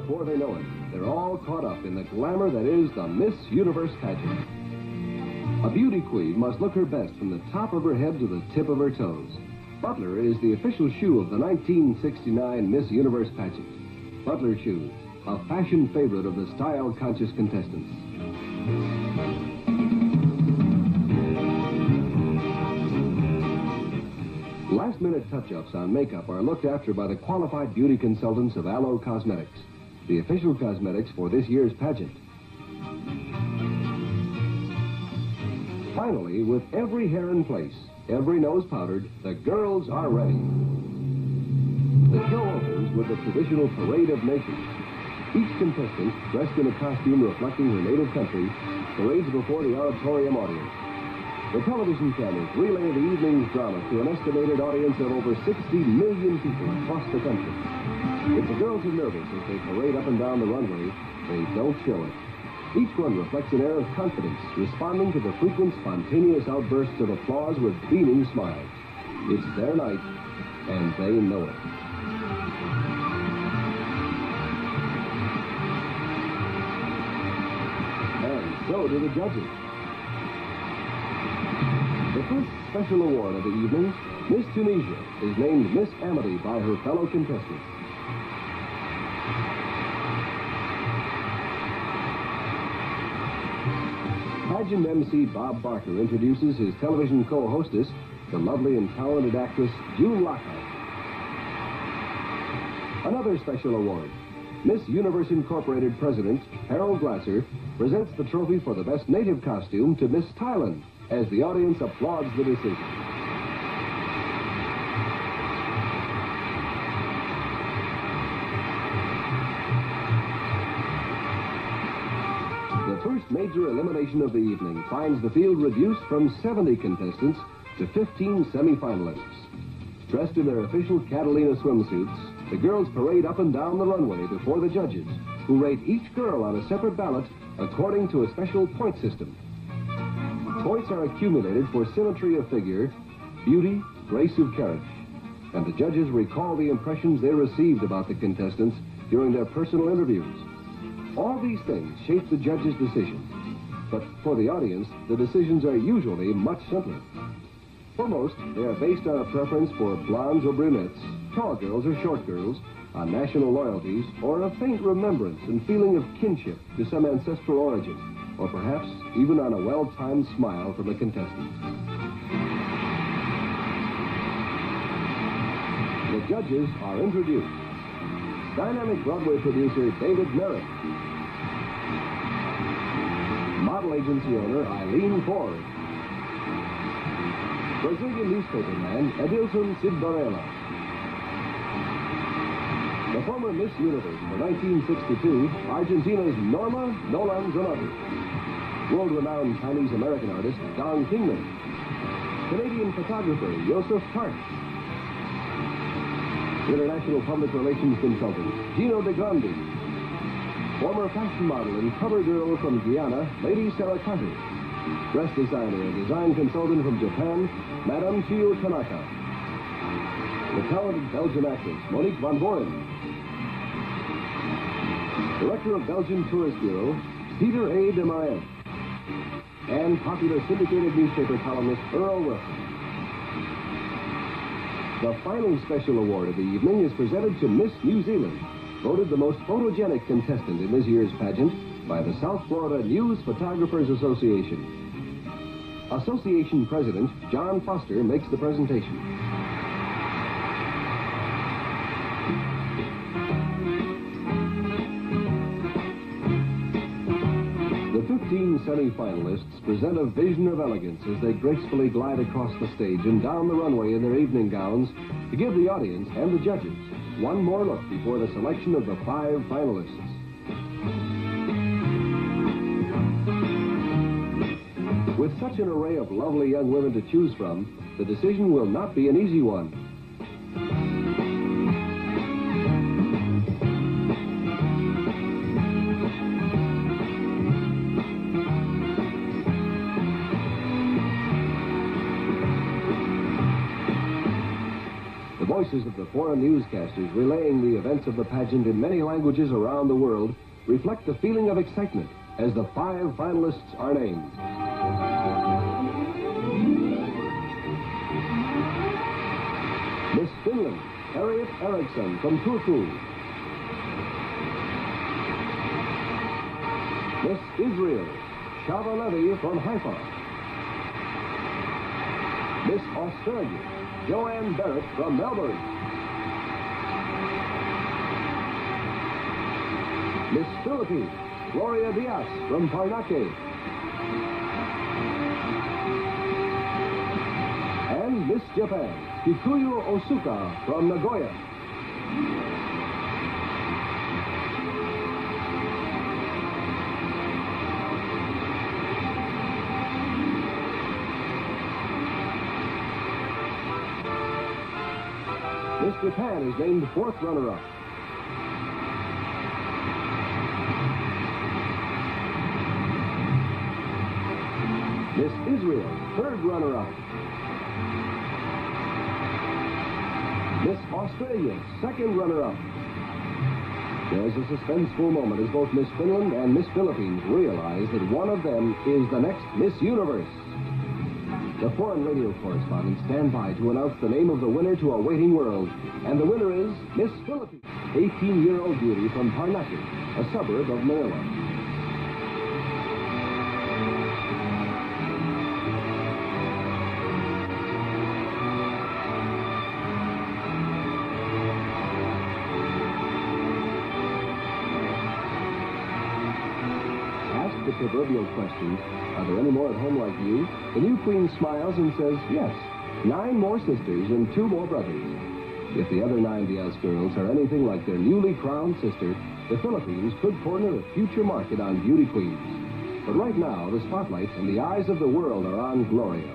before they know it, they're all caught up in the glamour that is the Miss Universe pageant. A beauty queen must look her best from the top of her head to the tip of her toes. Butler is the official shoe of the 1969 Miss Universe pageant. Butler shoes, a fashion favorite of the style-conscious contestants. Last-minute touch-ups on makeup are looked after by the qualified beauty consultants of Aloe Cosmetics, the official cosmetics for this year's pageant. Finally, with every hair in place, every nose powdered, the girls are ready. The show opens with the traditional Parade of Nations. Each contestant, dressed in a costume reflecting her native country, parades before the auditorium audience. The television cameras relay the evening's drama to an estimated audience of over 60 million people across the country. If the girls are nervous as they parade up and down the runway, they don't show it. Each one reflects an air of confidence, responding to the frequent spontaneous outbursts of applause with beaming smiles. It's their night, and they know it. And so do the judges. The first special award of the evening, Miss Tunisia, is named Miss Amity by her fellow contestants. Pageant MC Bob Barker introduces his television co-hostess, the lovely and talented actress June Lockhart. Another special award. Miss Universe Incorporated President Harold Glasser presents the trophy for the best native costume to Miss Thailand as the audience applauds the decision. The first major elimination of the evening finds the field reduced from 70 contestants to 15 semi-finalists. Dressed in their official Catalina swimsuits, the girls parade up and down the runway before the judges, who rate each girl on a separate ballot according to a special point system. Points are accumulated for symmetry of figure, beauty, grace of carriage, and the judges recall the impressions they received about the contestants during their personal interviews. All these things shape the judges' decision, but for the audience, the decisions are usually much simpler. For most, they are based on a preference for blondes or brunettes, tall girls or short girls, on national loyalties, or a faint remembrance and feeling of kinship to some ancestral origin, or perhaps even on a well-timed smile from a contestant. The judges are introduced. Dynamic Broadway producer David Merritt. Model agency owner Eileen Ford. Brazilian newspaperman Edilson Sidbarella. The former Miss Universe for 1962, Argentina's Norma Nolan Zanotti. World-renowned Chinese-American artist Don Kingman. Canadian photographer Joseph Park. International public relations consultant Gino De Grandi. Former fashion model and cover girl from Guyana, Lady Sarah Carter. Dress designer and design consultant from Japan, Madame Chiyo Tanaka. The talented Belgian actress Monique van Voren. Director of Belgian Tourist Bureau, Peter A. de Marais. And popular syndicated newspaper columnist Earl Wilson. The final special award of the evening is presented to Miss New Zealand, voted the most photogenic contestant in this year's pageant by the South Florida News Photographers Association. Association President John Foster makes the presentation. The 15 semi-finalists present a vision of elegance as they gracefully glide across the stage and down the runway in their evening gowns to give the audience and the judges one more look before the selection of the 5 finalists. With such an array of lovely young women to choose from, the decision will not be an easy one. The voices of the foreign newscasters relaying the events of the pageant in many languages around the world reflect the feeling of excitement as the 5 finalists are named. Miss Finland, Harriet Eriksson from Turku. Miss Israel, Shava Levy from Haifa. Miss Australia, Joanne Barrett from Melbourne. Miss Philippines, Gloria Diaz from Paranaque. And Miss Japan, Kikuyo Osuka from Nagoya. Miss Japan is named 4th runner-up. Miss Israel, 3rd runner-up. Miss Australia, 2nd runner-up. There's a suspenseful moment as both Miss Finland and Miss Philippines realize that one of them is the next Miss Universe. The foreign radio correspondents stand by to announce the name of the winner to a waiting world. And the winner is Miss Philippines, 18-year-old beauty from Paranaque, a suburb of Manila. The proverbial question, are there any more at home like you? The new queen smiles and says, yes, 9 more sisters and 2 more brothers. If the other 9 Diaz girls are anything like their newly crowned sister, the Philippines could corner a future market on beauty queens. But right now, the spotlight and the eyes of the world are on Gloria.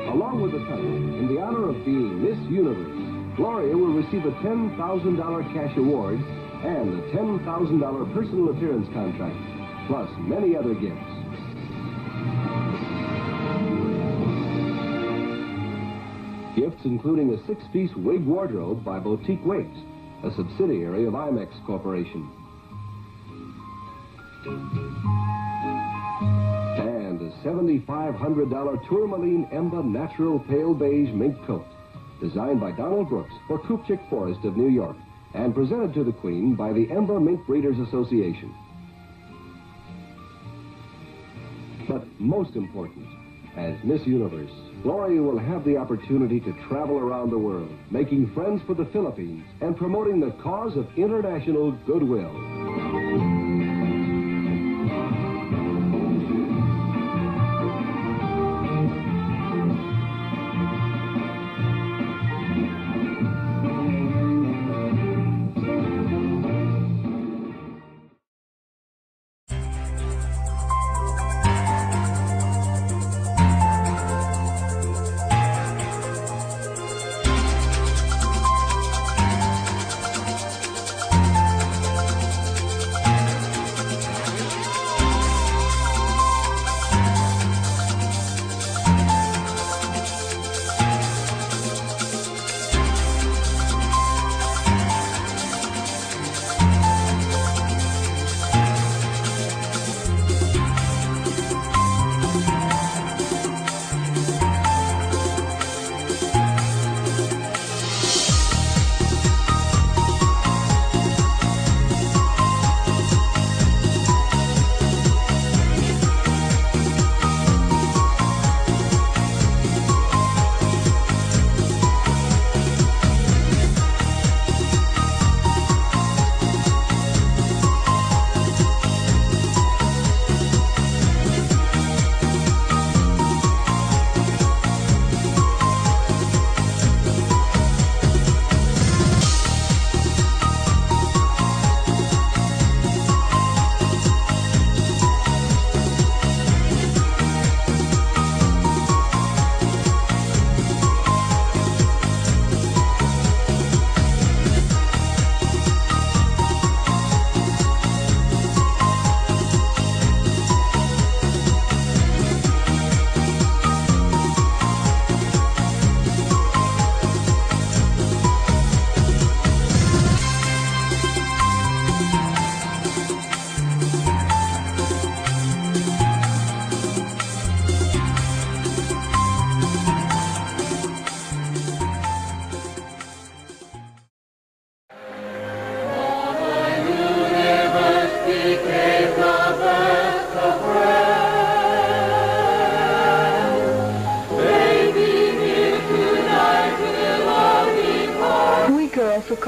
Along with the title, in the honor of being Miss Universe, Gloria will receive a $10,000 cash award and a $10,000 personal appearance contract, plus many other gifts. Gifts including a 6-piece wig wardrobe by Boutique Wigs, a subsidiary of IMEX Corporation. And a $7,500 Tourmaline Emba Natural Pale Beige Mink Coat, designed by Donald Brooks for Kupchik Forest of New York, and presented to the Queen by the Emba Mink Breeders Association. But most important, as Miss Universe, Gloria will have the opportunity to travel around the world, making friends for the Philippines and promoting the cause of international goodwill.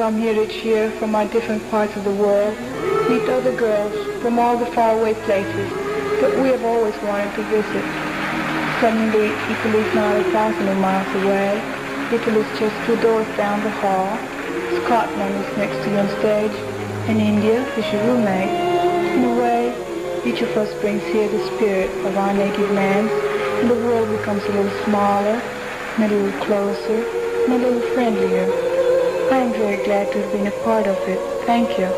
come here each year from our different parts of the world, meet other girls from all the faraway places that we have always wanted to visit. Suddenly, Italy's not 1,000 miles away. Italy's just 2 doors down the hall. Scotland is next to you on stage, and India is your roommate. In a way, each of us brings here the spirit of our native lands, and the world becomes a little smaller, and a little closer, and a little friendlier. I am very glad to have been a part of it. Thank you.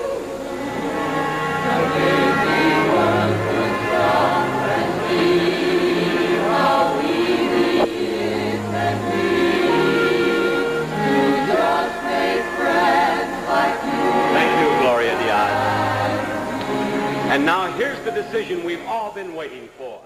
Thank you, Gloria, Diaz. And now here's the decision we've all been waiting for.